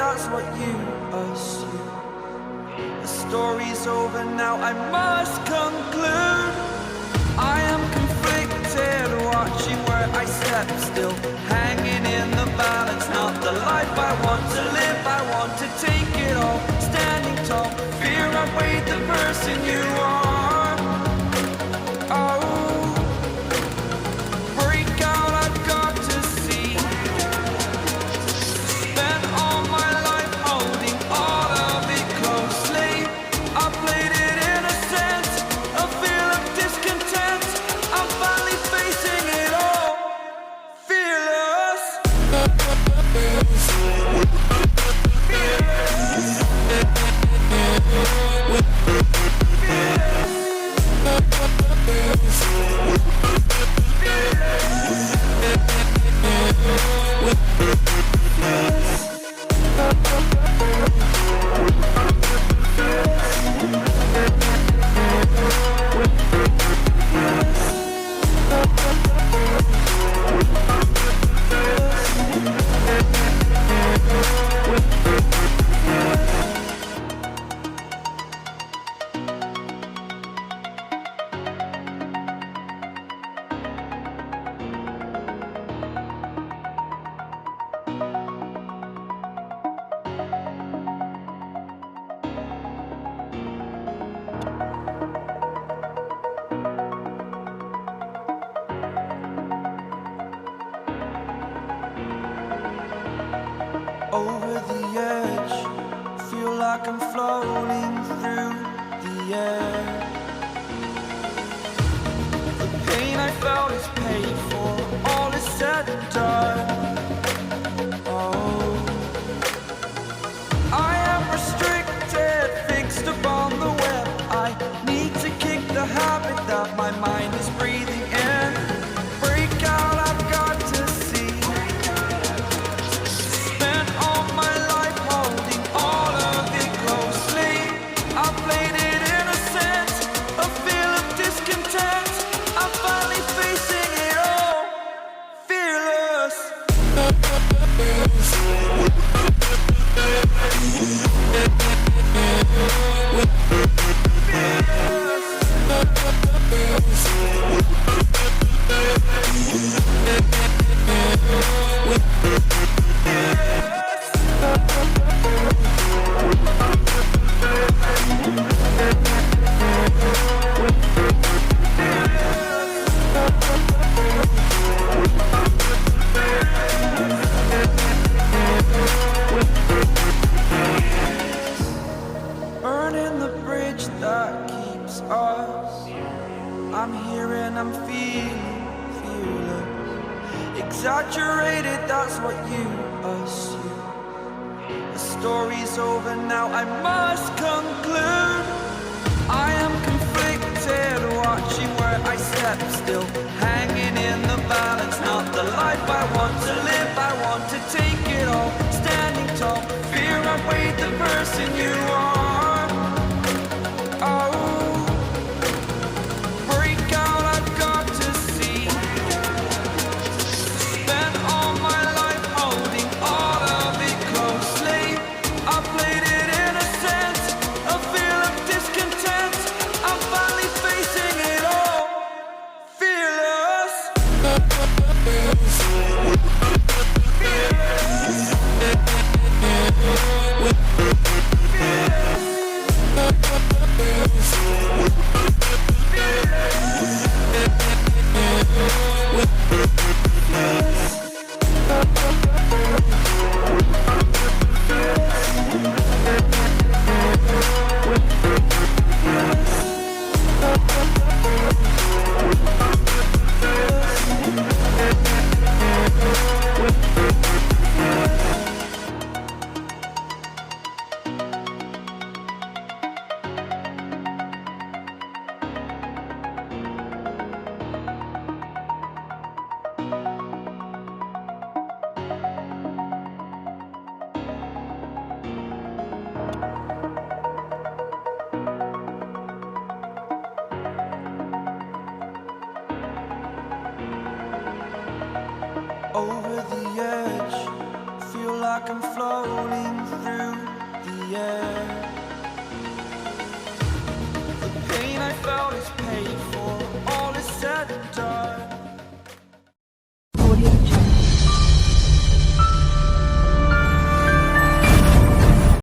that's what you assume. The story's over now, I must conclude. I am conflicted, watching where I step still, hanging in the balance. Not the life I want to live, I want to take it all. Standing tall, fear I've weighed the person you are. Oh, break out, I've got to see. Spent all my life holding all of it closely. I played it innocent, a feel of discontent. I'm finally facing it all, fearless. Over the edge, feel like I'm floating through the air. The pain I felt is paid for, all is said and done. Oh, I am restricted, fixed upon the web. I need to kick the habit that my mind is breathing in. Break out, I've got to see. Spent all my life holding all of it closely. I played it innocent, a feel of discontent. I'm finally facing it all, fearless. Burning the bridge that keeps us. I'm here and I'm feeling fearless. Exaggerated, that's what you assume. The story's over now, I must conclude. I am conflicted, watching where I step still, hanging in the balance. Not the life I want to live, I want to take it all. Standing tall, fear I've weighed the person you are. Oh, break out, I've got to see. Spent all my life holding all of it closely. I played it innocent, a feel of discontent. I'm finally facing it all, fearless. like I'm floating through the air.